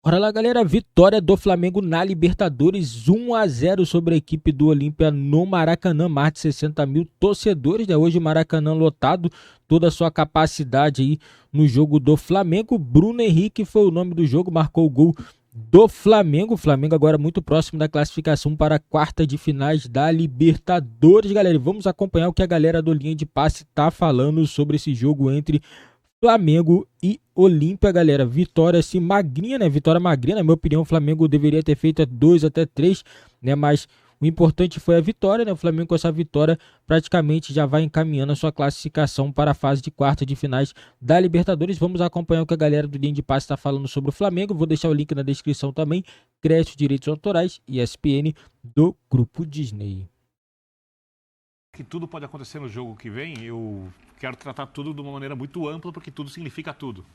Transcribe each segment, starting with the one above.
Bora lá, galera. Vitória do Flamengo na Libertadores, 1-0 sobre a equipe do Olímpia no Maracanã. Mais de 60 mil torcedores, né? Hoje o Maracanã lotado, toda a sua capacidade aí no jogo do Flamengo. Bruno Henrique foi o nome do jogo, marcou o gol do Flamengo. O Flamengo agora muito próximo da classificação para a quarta de finais da Libertadores, galera. E vamos acompanhar o que a galera do Linha de Passe tá falando sobre esse jogo entre Flamengo e Olímpia, galera. Vitória assim magrinha, né? Vitória magrinha, na minha opinião, o Flamengo deveria ter feito 2 até 3, né? Mas o importante foi a vitória, né? O Flamengo com essa vitória praticamente já vai encaminhando a sua classificação para a fase de quarta de finais da Libertadores. Vamos acompanhar o que a galera do Linha de Passe está falando sobre o Flamengo. Vou deixar o link na descrição também. Crédito, direitos autorais e ESPN do Grupo Disney. Que tudo pode acontecer no jogo que vem, eu quero tratar tudo de uma maneira muito ampla, porque tudo significa tudo.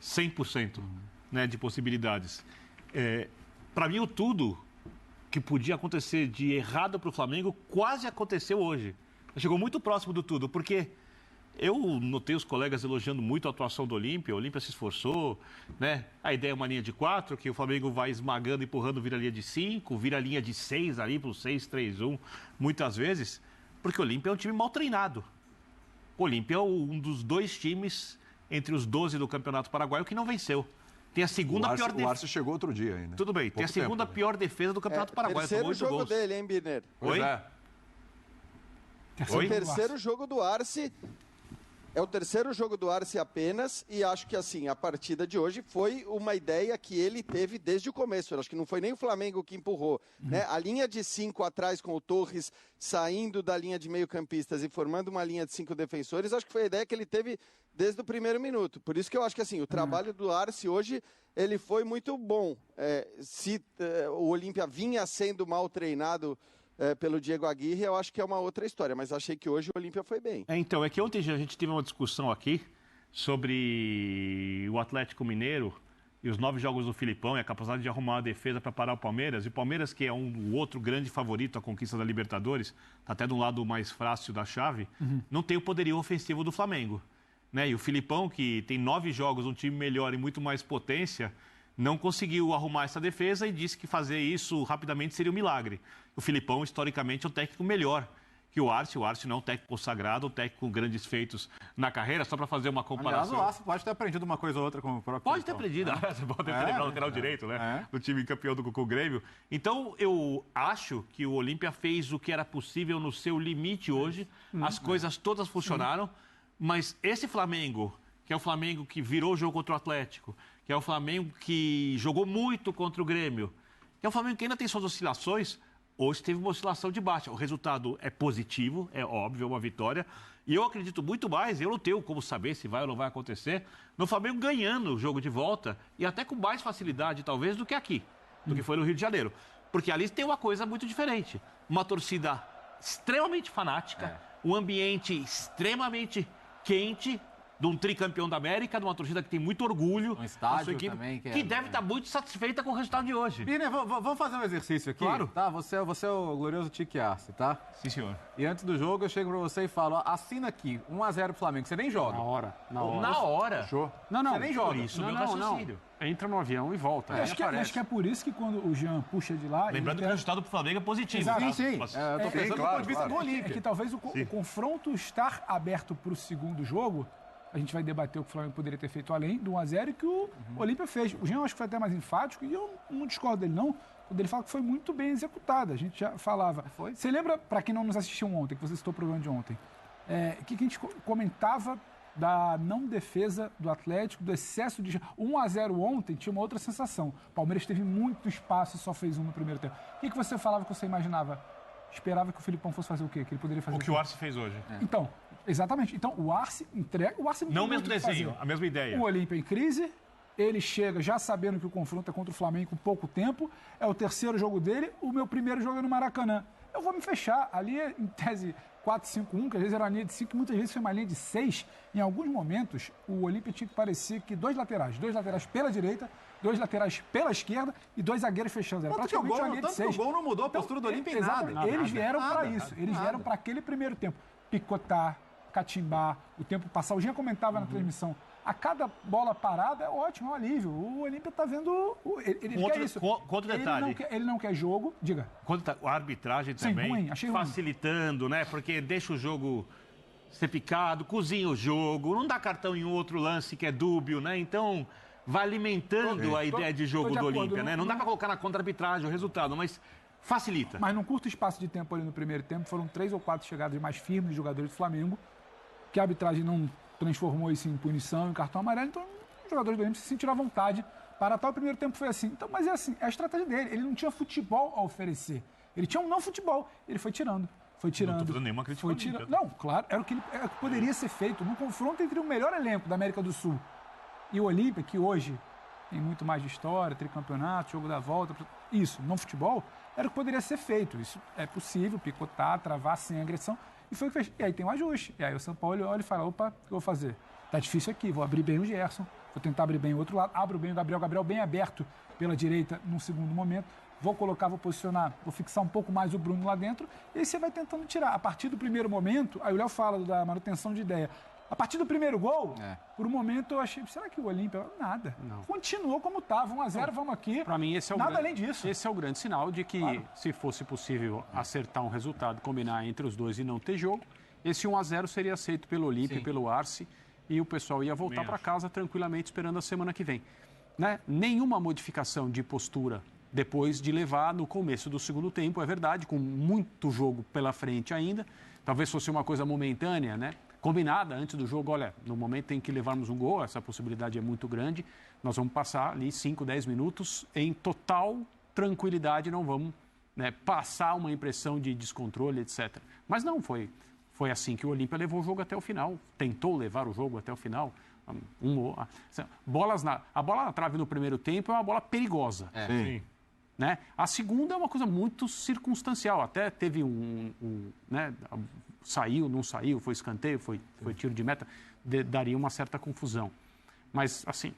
100%, né, de possibilidades. Para mim, o tudo que podia acontecer de errado para o Flamengo quase aconteceu hoje. Chegou muito próximo do tudo, porque eu notei os colegas elogiando muito a atuação do Olímpia. O Olímpia se esforçou, né? A ideia é uma linha de 4, que o Flamengo vai esmagando, empurrando, vira a linha de 5, vira a linha de 6 ali para o 6-3-1, muitas vezes. Porque o Olímpia é um time mal treinado. O Olímpia é um dos 2 times entre os 12 do Campeonato Paraguaio que não venceu. Tem a segunda pior defesa. O Arce chegou outro dia ainda. Tudo bem, tem a segunda pior defesa do Campeonato Paraguaio. Terceiro jogo dele, hein, Birner? Pois é. O terceiro jogo do Arce. É o terceiro jogo do Arce apenas, e acho que assim, a partida de hoje foi uma ideia que ele teve desde o começo. Eu acho que não foi nem o Flamengo que empurrou, né? A linha de 5 atrás com o Torres saindo da linha de meio-campistas e formando uma linha de 5 defensores, acho que foi a ideia que ele teve desde o primeiro minuto. Por isso que eu acho que assim, o trabalho do Arce hoje, ele foi muito bom. O Olímpia vinha sendo mal treinado pelo Diego Aguirre, eu acho que é uma outra história, mas achei que hoje o Olímpia foi bem. Então, é que ontem a gente teve uma discussão aqui sobre o Atlético Mineiro e os 9 jogos do Filipão e a capacidade de arrumar uma defesa para parar o Palmeiras. E o Palmeiras, que é o outro grande favorito à conquista da Libertadores, tá até do lado mais fácil da chave, não tem o poderio ofensivo do Flamengo, né? E o Filipão, que tem 9 jogos, um time melhor e muito mais potência, não conseguiu arrumar essa defesa e disse que fazer isso rapidamente seria um milagre. O Filipão, historicamente, é um técnico melhor que o Arce. O Arce não é um técnico consagrado, um técnico com grandes feitos na carreira, só para fazer uma comparação. Aliás, o Arce pode ter aprendido uma coisa ou outra com o próprio Pode ter aprendido, você pode ter levado o lateral direito, né? Do time campeão com o Grêmio. Então, eu acho que o Olímpia fez o que era possível no seu limite hoje. As coisas todas funcionaram, mas esse Flamengo, que é o Flamengo que virou o jogo contra o Atlético, que é o Flamengo que jogou muito contra o Grêmio, que é o Flamengo que ainda tem suas oscilações, hoje teve uma oscilação de baixa. O resultado é positivo, é óbvio, é uma vitória. E eu acredito muito mais, eu não tenho como saber se vai ou não vai acontecer, no Flamengo ganhando o jogo de volta e até com mais facilidade, talvez, do que aqui, do que foi no Rio de Janeiro. Porque ali tem uma coisa muito diferente. Uma torcida extremamente fanática, um ambiente extremamente quente, de um tricampeão da América, de uma torcida que tem muito orgulho. Um estádio sua equipe, também. Que deve estar muito satisfeita com o resultado de hoje. Birner, vamos fazer um exercício aqui? Claro. Tá, você é o glorioso Tique Arce, tá? Sim, senhor. E antes do jogo, eu chego pra você e falo, ó, assina aqui, 1-0 pro Flamengo. Você nem joga. Na hora. Na hora? Não, Você nem joga. Por isso, Não, meu não, raciocínio. Entra no avião e volta. Acho que é por isso que quando o Jean puxa de lá... Lembrando que o resultado pro Flamengo é positivo. Exato. Tá? Sim. Eu tô pensando do ponto de vista do Olímpia. É que talvez o confronto estar aberto para o segundo jogo, a gente vai debater o que o Flamengo poderia ter feito além do 1-0 e que o Olímpia fez. O Jean acho que foi até mais enfático e eu não discordo dele não, quando ele fala que foi muito bem executada. A gente já falava. Você lembra, para quem não nos assistiu ontem, que você citou o programa de ontem, que a gente comentava da não defesa do Atlético, do excesso de... 1-0 ontem tinha uma outra sensação. O Palmeiras teve muito espaço e só fez um no primeiro tempo. O que você falava que você imaginava? Esperava que o Filipão fosse fazer o quê? Que ele poderia fazer O que o Arce fez hoje. Então, exatamente. Então, o Arce entrega... O Arce Não o mesmo desenho, a mesma ideia. O Olímpia em crise, ele chega já sabendo que o confronto é contra o Flamengo com pouco tempo, é o terceiro jogo dele, o meu primeiro jogo é no Maracanã. Eu vou me fechar. Ali, em tese, 4-5-1, que às vezes era uma linha de 5, muitas vezes foi uma linha de 6. Em alguns momentos, o Olímpia tinha que parecer que dois laterais pela direita, 2 laterais pela esquerda e 2 zagueiros fechando. Era praticamente uma linha de 6. O gol não mudou a postura do Olímpia em nada. Eles vieram para isso. Eles vieram para aquele primeiro tempo. Picotar, catimbar, o tempo passar. O Jean comentava na transmissão. A cada bola parada é ótimo, é um alívio. O Olímpia está vendo... Ele quer isso. Contra o detalhe. Ele não quer jogo. Diga. A arbitragem também ruim, achei facilitando, né? Porque deixa o jogo ser picado, cozinha o jogo, não dá cartão em outro lance que é dúbio, né? Então, vai alimentando a ideia de jogo do Olímpia, né? Não dá para colocar na contra-arbitragem o resultado, mas facilita. Mas num curto espaço de tempo ali no primeiro tempo, foram 3 ou 4 chegadas mais firmes de jogadores do Flamengo, que a arbitragem não transformou isso em punição, em cartão amarelo, então os jogadores do Olímpia se sentiram à vontade para tal. O primeiro tempo foi assim. Então, mas é assim, é a estratégia dele. Ele não tinha futebol a oferecer. Ele tinha um não futebol. Ele foi tirando. Não estou fazendo nenhuma crítica. Não, claro, era o que poderia ser feito num confronto entre o melhor elenco da América do Sul e o Olímpia, que hoje tem muito mais de história, tricampeonato, jogo da volta, isso, não futebol, era o que poderia ser feito. Isso é possível, picotar, travar sem agressão. E foi o que fez. E aí tem um ajuste. E aí o São Paulo olha e fala, opa, o que eu vou fazer? Tá difícil aqui, vou abrir bem o Gerson, vou tentar abrir bem o outro lado, abro bem o Gabriel bem aberto pela direita num segundo momento, vou posicionar, vou fixar um pouco mais o Bruno lá dentro, e aí você vai tentando tirar. A partir do primeiro momento, aí o Léo fala da manutenção de ideia. A partir do primeiro gol, por um momento eu achei, será que o Olímpia... Nada. Não. Continuou como estava, 1-0, vamos aqui. Para mim, esse é o nada além disso. Esse é o grande sinal de que, se fosse possível acertar um resultado, combinar entre os dois e não ter jogo, esse 1-0 seria aceito pelo Olímpia e pelo Arce, e o pessoal ia voltar para casa tranquilamente esperando a semana que vem. Né? Nenhuma modificação de postura depois de levar no começo do segundo tempo, é verdade, com muito jogo pela frente ainda. Talvez fosse uma coisa momentânea, né? Combinada antes do jogo, olha, no momento em que levarmos um gol, essa possibilidade é muito grande, nós vamos passar ali 5, 10 minutos em total tranquilidade, não vamos, né, passar uma impressão de descontrole, etc. Mas não foi assim que o Olímpia levou o jogo até o final, tentou levar o jogo até o final. A bola na trave no primeiro tempo é uma bola perigosa. Sim. Né? A segunda é uma coisa muito circunstancial, até teve né, saiu, não saiu, foi escanteio, foi tiro de meta, daria uma certa confusão. Mas, assim,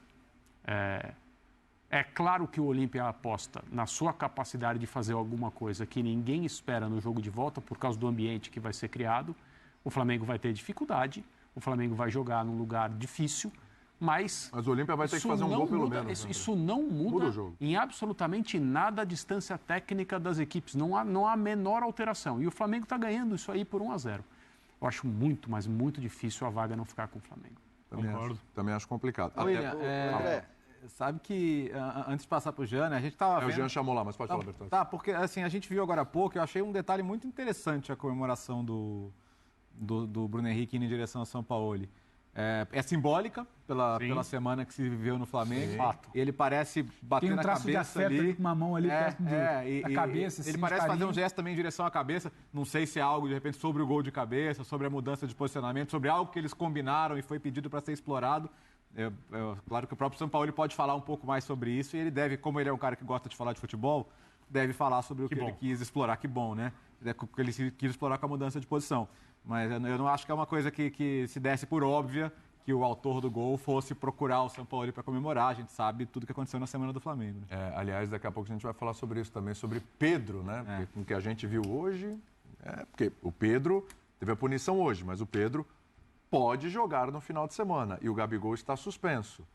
é claro que o Olímpia aposta na sua capacidade de fazer alguma coisa que ninguém espera no jogo de volta por causa do ambiente que vai ser criado. O Flamengo vai ter dificuldade, o Flamengo vai jogar num lugar difícil, mas o Olímpia vai ter que fazer um gol pelo menos. Isso não muda o jogo. Em absolutamente nada a distância técnica das equipes. Não há a menor alteração. E o Flamengo está ganhando isso aí por 1-0. Eu acho muito, mas muito difícil a vaga não ficar com o Flamengo. Também acho complicado. William, sabe que antes de passar para o Jean, a gente estava vendo... O Jean chamou lá, mas pode falar, Bertozzi. Tá, porque assim, a gente viu agora há pouco, eu achei um detalhe muito interessante a comemoração do Bruno Henrique indo em direção a São Paulo. É simbólica pela semana que se viveu no Flamengo. Fato. Ele parece bater na cabeça ali. Com uma mão ali perto da cabeça. Ele assim, parece fazer um gesto também em direção à cabeça. Não sei se é algo, de repente, sobre o gol de cabeça, sobre a mudança de posicionamento, sobre algo que eles combinaram e foi pedido para ser explorado. Claro que o próprio São Paulo pode falar um pouco mais sobre isso e ele deve, como ele é um cara que gosta de falar de futebol, deve falar sobre o que ele quis explorar. Que bom, né? Que ele quis explorar com a mudança de posição. Mas eu não acho que é uma coisa que se desse por óbvia que o autor do gol fosse procurar o São Paulo para comemorar. A gente sabe tudo o que aconteceu na semana do Flamengo. Né? Aliás, daqui a pouco a gente vai falar sobre isso também, sobre Pedro, né? Porque com o que a gente viu hoje, porque o Pedro teve a punição hoje, mas o Pedro pode jogar no final de semana e o Gabigol está suspenso.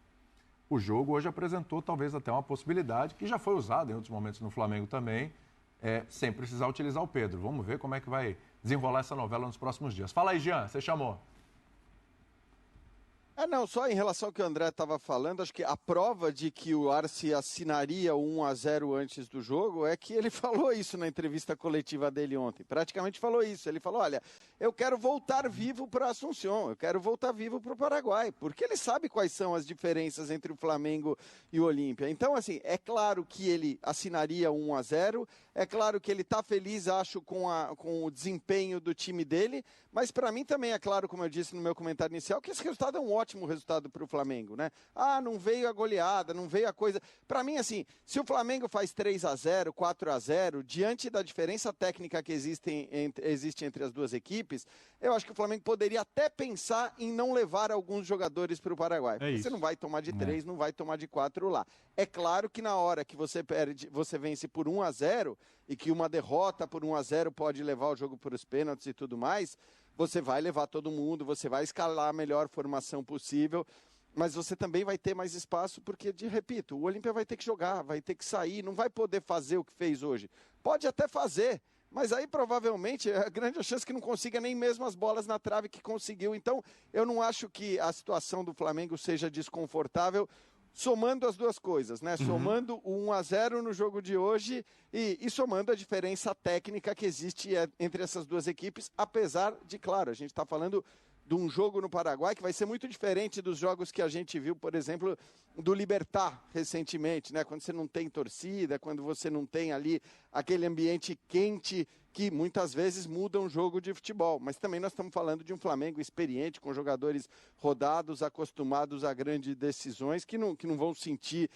O jogo hoje apresentou talvez até uma possibilidade, que já foi usada em outros momentos no Flamengo também, sem precisar utilizar o Pedro. Vamos ver como é que vai desenrolar essa novela nos próximos dias. Fala aí, Jean, você chamou. Não, só em relação ao que o André estava falando, acho que a prova de que o Arce assinaria o 1-0 antes do jogo é que ele falou isso na entrevista coletiva dele ontem. Praticamente falou isso. Ele falou, olha, eu quero voltar vivo para Assunção, eu quero voltar vivo para o Paraguai, porque ele sabe quais são as diferenças entre o Flamengo e o Olímpia. Então, assim, é claro que ele assinaria o 1-0, é claro que ele está feliz, acho, com o desempenho do time dele, mas para mim também é claro, como eu disse no meu comentário inicial, que esse resultado é um ótimo resultado para o Flamengo, né? Não veio a goleada, não veio a coisa... Para mim, assim, se o Flamengo faz 3-0, 4-0, diante da diferença técnica que existe entre as duas equipes, eu acho que o Flamengo poderia até pensar em não levar alguns jogadores para o Paraguai. Você não vai tomar de 3, não vai tomar de 4 lá. É claro que na hora que você vence por 1-0 e que uma derrota por 1-0 pode levar o jogo para os pênaltis e tudo mais, você vai levar todo mundo, você vai escalar a melhor formação possível. mas você também vai ter mais espaço, porque, repito, o Olímpia vai ter que jogar, vai ter que sair, não vai poder fazer o que fez hoje. Pode até fazer, mas aí provavelmente é grande a chance que não consiga nem mesmo as bolas na trave que conseguiu. Então, eu não acho que a situação do Flamengo seja desconfortável, somando as duas coisas, né? Somando o 1-0 no jogo de hoje e somando a diferença técnica que existe entre essas duas equipes, apesar de, claro, a gente está falando de um jogo no Paraguai que vai ser muito diferente dos jogos que a gente viu, por exemplo, do Libertad recentemente, né? Quando você não tem torcida, quando você não tem ali aquele ambiente quente que muitas vezes muda um jogo de futebol. Mas também nós estamos falando de um Flamengo experiente, com jogadores rodados, acostumados a grandes decisões, que não vão sentir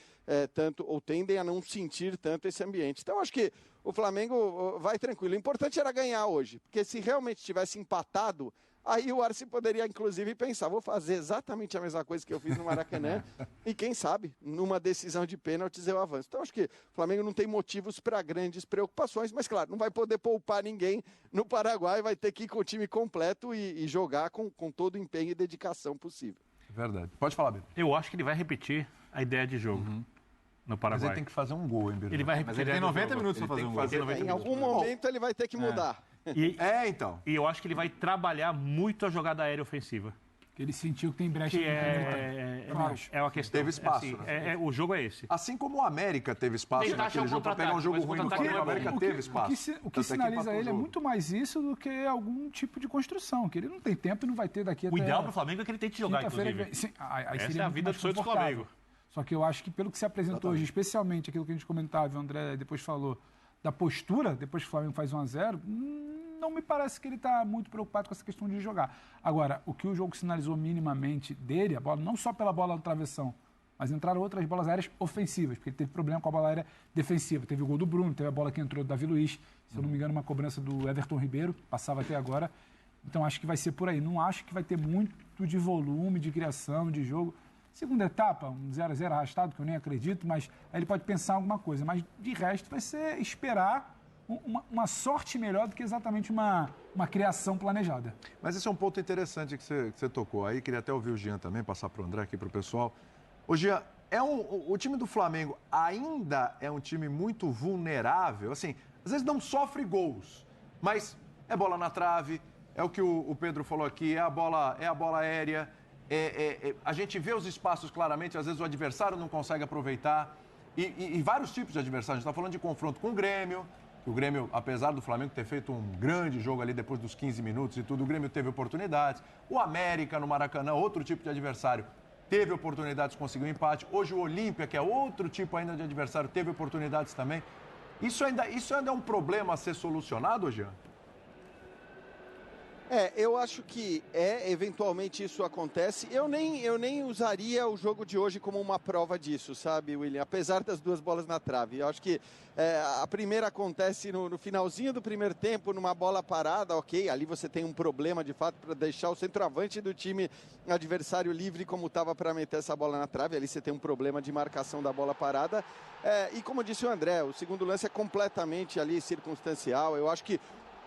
tanto, ou tendem a não sentir tanto esse ambiente. Então, acho que o Flamengo vai tranquilo. O importante era ganhar hoje, porque se realmente tivesse empatado, aí o Arce poderia, inclusive, pensar, vou fazer exatamente a mesma coisa que eu fiz no Maracanã e, quem sabe, numa decisão de pênaltis eu avanço. Então, acho que o Flamengo não tem motivos para grandes preocupações, mas, claro, não vai poder poupar ninguém no Paraguai, vai ter que ir com o time completo e jogar com todo o empenho e dedicação possível. Verdade. Pode falar, Biro. Eu acho que ele vai repetir a ideia de jogo no Paraguai. Mas ele tem que fazer um gol, hein, Biro? Ele vai repetir. Mas ele tem 90 minutos para fazer um gol. Em algum momento ele vai ter que mudar. Então. E eu acho que ele vai trabalhar muito a jogada aérea ofensiva. Ele sentiu que tem brecha. Que é uma questão. Teve espaço. Assim, né? o jogo é esse. Assim como o América teve espaço Tentar achar naquele um jogo para pegar um jogo ruim no contra-ataque, campo, o América teve espaço. O que sinaliza ele é muito mais isso do que algum tipo de construção, que ele não tem tempo e não vai ter daqui até... O ideal para o Flamengo é que ele tente jogar, inclusive. Sim, aí essa seria é a vida do sonho do Flamengo. Só que eu acho que pelo que se apresentou hoje, especialmente aquilo que a gente comentava, o André depois falou, da postura, depois que o Flamengo faz 1-0, não me parece que ele está muito preocupado com essa questão de jogar. Agora, o que o jogo sinalizou minimamente dele, a bola, não só pela bola no travessão, mas entraram outras bolas aéreas ofensivas, porque ele teve problema com a bola aérea defensiva. Teve o gol do Bruno, teve a bola que entrou do Davi Luiz, se eu não me engano, uma cobrança do Everton Ribeiro, passava até agora. Então, acho que vai ser por aí. Não acho que vai ter muito de volume, de criação, de jogo. Segunda etapa, um 0-0 arrastado, que eu nem acredito, mas aí ele pode pensar em alguma coisa. Mas, de resto, vai ser esperar uma sorte melhor do que exatamente uma criação planejada. Mas esse é um ponto interessante que você tocou aí. Queria até ouvir o Jean também, passar para o André aqui, para o pessoal. Ô, Jean, o time do Flamengo ainda é um time muito vulnerável. Assim, às vezes não sofre gols, mas é bola na trave, é o que o Pedro falou aqui, é a bola aérea. A gente vê os espaços claramente, às vezes o adversário não consegue aproveitar. E vários tipos de adversário. A gente está falando de confronto com o Grêmio. O Grêmio, apesar do Flamengo ter feito um grande jogo ali depois dos 15 minutos e tudo, o Grêmio teve oportunidades. O América no Maracanã, outro tipo de adversário, teve oportunidades, conseguiu empate. Hoje o Olímpia, que é outro tipo ainda de adversário, teve oportunidades também. Isso ainda é um problema a ser solucionado, Jean? Eu acho que eventualmente isso acontece. Eu nem usaria o jogo de hoje como uma prova disso, sabe, William? Apesar das duas bolas na trave. Eu acho que a primeira acontece no finalzinho do primeiro tempo, numa bola parada, ok. Ali você tem um problema, de fato, para deixar o centroavante do time adversário livre, como estava para meter essa bola na trave. Ali você tem um problema de marcação da bola parada. E como disse o André, o segundo lance é completamente ali circunstancial. Eu acho que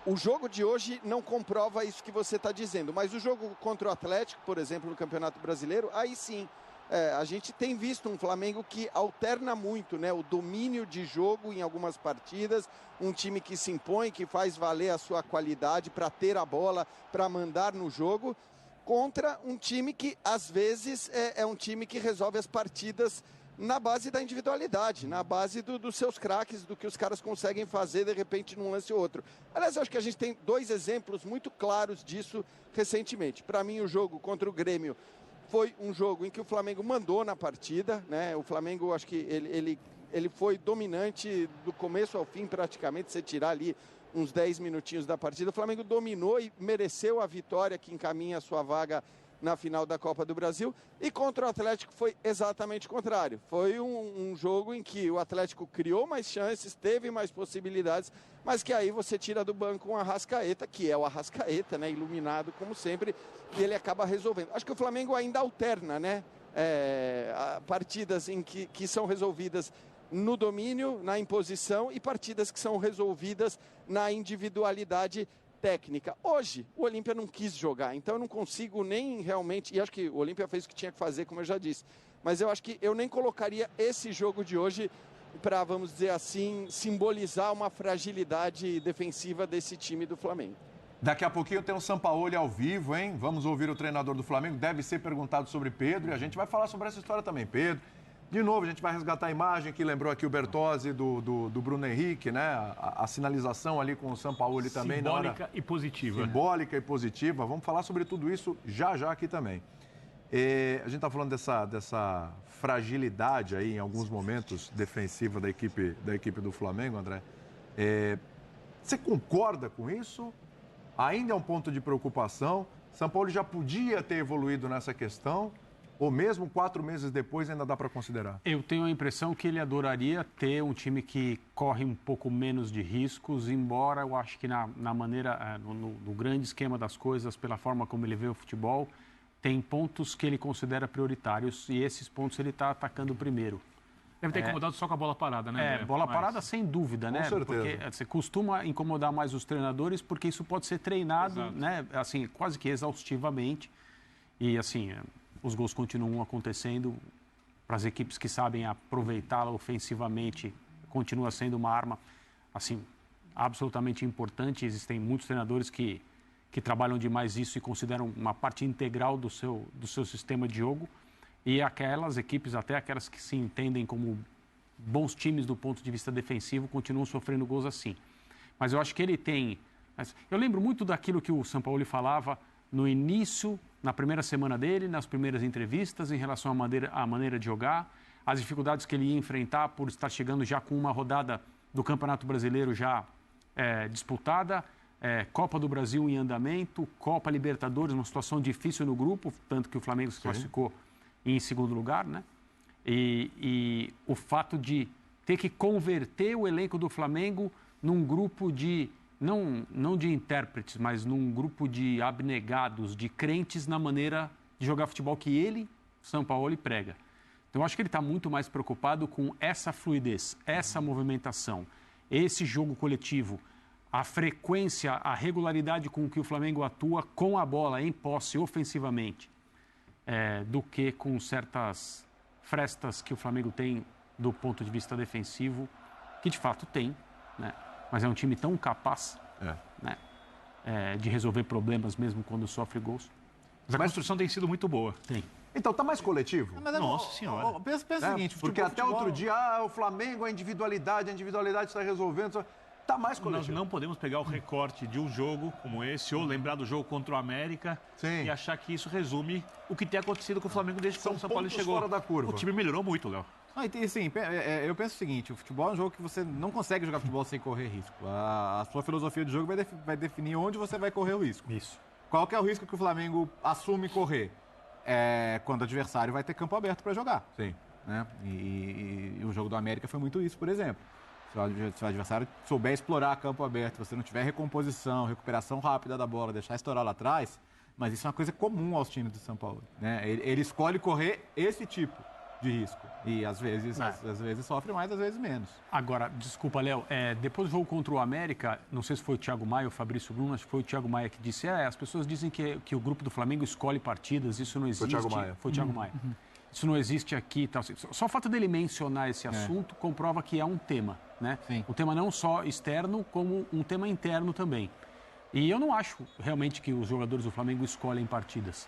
o jogo de hoje não comprova isso que você está dizendo, mas o jogo contra o Atlético, por exemplo, no Campeonato Brasileiro, aí sim, a gente tem visto um Flamengo que alterna muito, né? O domínio de jogo em algumas partidas, um time que se impõe, que faz valer a sua qualidade para ter a bola, para mandar no jogo, contra um time que, às vezes, é um time que resolve as partidas na base da individualidade, na base dos seus craques, do que os caras conseguem fazer, de repente, num lance ou outro. Aliás, eu acho que a gente tem dois exemplos muito claros disso recentemente. Para mim, o jogo contra o Grêmio foi um jogo em que o Flamengo mandou na partida, né? O Flamengo, acho que ele foi dominante do começo ao fim, praticamente, se tirar ali uns 10 minutinhos da partida. O Flamengo dominou e mereceu a vitória que encaminha a sua vaga na final da Copa do Brasil, e contra o Atlético foi exatamente o contrário. Foi um jogo em que o Atlético criou mais chances, teve mais possibilidades, mas que aí você tira do banco um Arrascaeta, que é o Arrascaeta, né, iluminado como sempre, e ele acaba resolvendo. Acho que o Flamengo ainda alterna, né, partidas em que são resolvidas no domínio, na imposição, e partidas que são resolvidas na individualidade técnica. Hoje, o Olímpia não quis jogar, então eu não consigo nem realmente... E acho que o Olímpia fez o que tinha que fazer, como eu já disse. Mas eu acho que eu nem colocaria esse jogo de hoje para, vamos dizer assim, simbolizar uma fragilidade defensiva desse time do Flamengo. Daqui a pouquinho tem o Sampaoli ao vivo, hein? Vamos ouvir o treinador do Flamengo. Deve ser perguntado sobre Pedro e a gente vai falar sobre essa história também. Pedro, de novo, a gente vai resgatar a imagem que lembrou aqui o Bertozzi do Bruno Henrique, né? A sinalização ali com o Sampaoli também. Simbólica e positiva. Simbólica e positiva. Vamos falar sobre tudo isso já aqui também. A gente está falando dessa fragilidade aí em alguns momentos defensiva da equipe do Flamengo, André. Você concorda com isso? Ainda é um ponto de preocupação? São Paulo já podia ter evoluído nessa questão? Ou mesmo 4 meses depois ainda dá para considerar? Eu tenho a impressão que ele adoraria ter um time que corre um pouco menos de riscos, embora eu acho que na maneira, no grande esquema das coisas, pela forma como ele vê o futebol, tem pontos que ele considera prioritários e esses pontos ele está atacando primeiro. Deve ter incomodado só com a bola parada, né? Bola parada sem dúvida, né? Com certeza. Porque você costuma incomodar mais os treinadores porque isso pode ser treinado, né? Assim, quase que exaustivamente. E assim, os gols continuam acontecendo para as equipes que sabem aproveitá-la ofensivamente. Continua sendo uma arma, assim, absolutamente importante. Existem muitos treinadores que trabalham demais isso e consideram uma parte integral do seu sistema de jogo. E aquelas equipes, até aquelas que se entendem como bons times do ponto de vista defensivo, continuam sofrendo gols assim. Mas eu acho que ele tem... Eu lembro muito daquilo que o Sampaoli falava no início, na primeira semana dele, nas primeiras entrevistas, em relação à maneira de jogar, as dificuldades que ele ia enfrentar por estar chegando já com uma rodada do Campeonato Brasileiro já disputada, Copa do Brasil em andamento, Copa Libertadores, uma situação difícil no grupo, tanto que o Flamengo se classificou em segundo lugar, né? E o fato de ter que converter o elenco do Flamengo num grupo de, não de intérpretes, mas num grupo de abnegados, de crentes na maneira de jogar futebol que ele, Sampaoli, prega. Então, eu acho que ele está muito mais preocupado com essa fluidez, essa movimentação, esse jogo coletivo, a frequência, a regularidade com que o Flamengo atua com a bola em posse ofensivamente, do que com certas frestas que o Flamengo tem do ponto de vista defensivo, que de fato tem, né? Mas é um time tão capaz né? De resolver problemas mesmo quando sofre gols. Mas a construção tem sido muito boa. Tem. Então, tá mais coletivo? Nossa Senhora. Pensa o seguinte... Porque até outro dia, o Flamengo, a individualidade está resolvendo... Tá mais coletivo. Nós não podemos pegar o recorte de um jogo como esse, ou lembrar do jogo contra o América, e achar que isso resume o que tem acontecido com o Flamengo desde que o São Paulo chegou. Fora da curva. O time melhorou muito, Léo. Assim, eu penso o seguinte, o futebol é um jogo que você não consegue jogar futebol sem correr risco. A sua filosofia de jogo vai definir onde você vai correr o risco. Isso. Qual que é o risco que o Flamengo assume correr? Quando o adversário vai ter campo aberto para jogar. Sim. Né? E o jogo do América foi muito isso, por exemplo. Se o adversário souber explorar campo aberto, se você não tiver recomposição, recuperação rápida da bola, deixar estourar lá atrás, mas isso é uma coisa comum aos times do São Paulo. Né? Ele escolhe correr esse tipo de risco. E às vezes sofre mais, às vezes menos. Agora, desculpa, Léo, depois do jogo contra o América, não sei se foi o Thiago Maia ou o Fabrício Bruno, acho que foi o Thiago Maia que disse, as pessoas dizem que o grupo do Flamengo escolhe partidas, isso não existe. Foi o Thiago Maia. Foi o Thiago Maia. Isso não existe aqui. Tal. Só o fato dele mencionar esse assunto comprova que é um tema, né? Sim. Um tema não só externo, como um tema interno também. E eu não acho realmente que os jogadores do Flamengo escolhem partidas.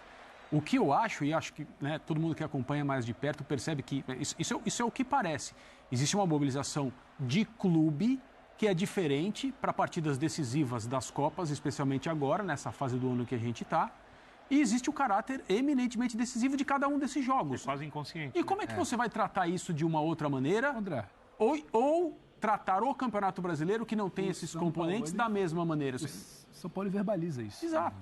O que eu acho, e acho que todo mundo que acompanha mais de perto percebe que isso é o que parece. Existe uma mobilização de clube que é diferente para partidas decisivas das Copas, especialmente agora, nessa fase do ano que a gente está. E existe o caráter eminentemente decisivo de cada um desses jogos. É quase inconsciente. E como é que você vai tratar isso de uma outra maneira? André. Ou tratar o Campeonato Brasileiro, que não tem esses componentes, da mesma maneira? São Paulo verbaliza isso. Exato.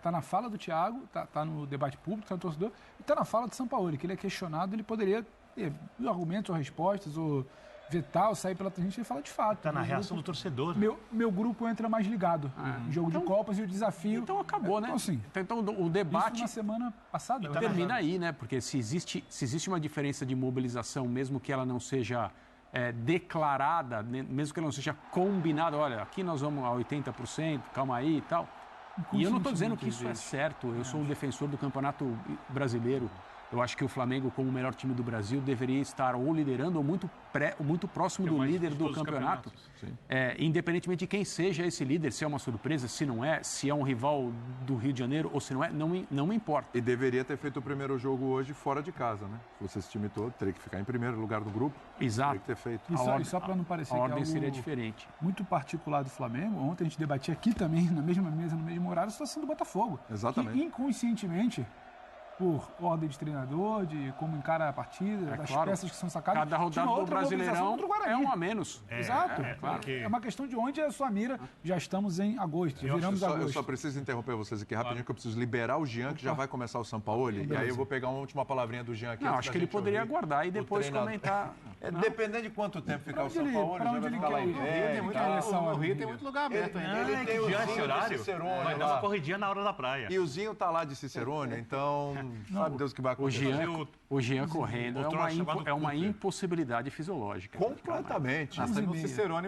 Tá na fala do Thiago, tá no debate público, tá no torcedor, e tá na fala do São Paulo, que ele é questionado, ele poderia ter argumentos ou respostas, ou vetar, ou sair pela gente, ele fala de fato. Tá na reação do torcedor. Meu grupo entra mais ligado. No jogo de Copas e o desafio... Então acabou, né? Então, assim, então o debate... Isso na semana passada. Termina aí, né? Porque se existe uma diferença de mobilização, mesmo que ela não seja declarada, mesmo que ela não seja combinada, olha, aqui nós vamos a 80%, calma aí e tal. E eu não estou dizendo que isso é certo, eu sou um defensor do Campeonato Brasileiro. Eu acho que o Flamengo, como o melhor time do Brasil, deveria estar ou liderando ou muito próximo do líder do campeonato. Independentemente de quem seja esse líder, se é uma surpresa, se não é, se é um rival do Rio de Janeiro ou se não é, não me importa. E deveria ter feito o primeiro jogo hoje fora de casa, né? Se fosse esse time todo, teria que ficar em primeiro lugar do grupo. Exato. Teria que ter feito. E só para não parecer a que ordem é algo seria diferente. Muito particular do Flamengo, ontem a gente debatia aqui também, na mesma mesa, no mesmo horário, a situação do Botafogo. Exatamente. Que inconscientemente, por ordem de treinador, de como encara a partida, das peças que são sacadas. Cada rodada do Brasileirão é um a menos. Exato. É uma questão de onde é a sua mira. Já estamos em agosto, já viramos agosto. Eu só preciso interromper vocês aqui rapidinho, que eu preciso liberar o Jean, que já vai começar o Sampaoli. E aí eu vou pegar uma última palavrinha do Jean aqui. Não, acho que ele poderia aguardar e depois comentar. Dependendo de quanto tempo ficar o Sampaoli, para onde ele quer ir. O Rio tem muito lugar aberto ainda. Ele tem o Zinho de Cicerone. Vai dar uma corridinha na hora da praia. E o Zinho tá lá de Cicerone, então sabe Deus o que vai acontecer. O Jean correndo é uma impossibilidade fisiológica. Completamente. Nós temos o Cicerone.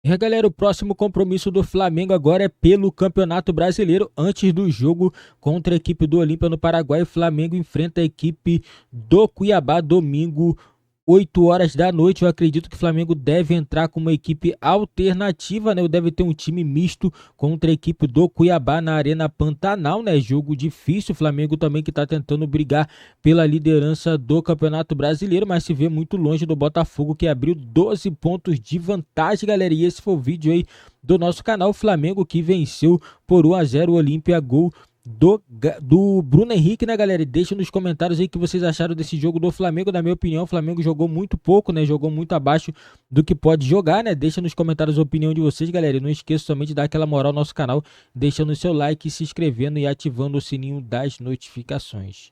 E galera, o próximo compromisso do Flamengo agora é pelo Campeonato Brasileiro. Antes do jogo contra a equipe do Olímpia no Paraguai, o Flamengo enfrenta a equipe do Cuiabá domingo, 8 horas da noite. Eu acredito que o Flamengo deve entrar com uma equipe alternativa, né? Deve ter um time misto contra a equipe do Cuiabá na Arena Pantanal, né? Jogo difícil. O Flamengo também que está tentando brigar pela liderança do Campeonato Brasileiro, mas se vê muito longe do Botafogo, que abriu 12 pontos de vantagem, galera. E esse foi o vídeo aí do nosso canal. O Flamengo que venceu por 1-0 o Olímpia, gol do Bruno Henrique, né, galera? E deixa nos comentários aí o que vocês acharam desse jogo do Flamengo. Na minha opinião, o Flamengo jogou muito pouco, né? Jogou muito abaixo do que pode jogar, né? Deixa nos comentários a opinião de vocês, galera. E não esqueça somente de dar aquela moral ao nosso canal, deixando o seu like, se inscrevendo e ativando o sininho das notificações.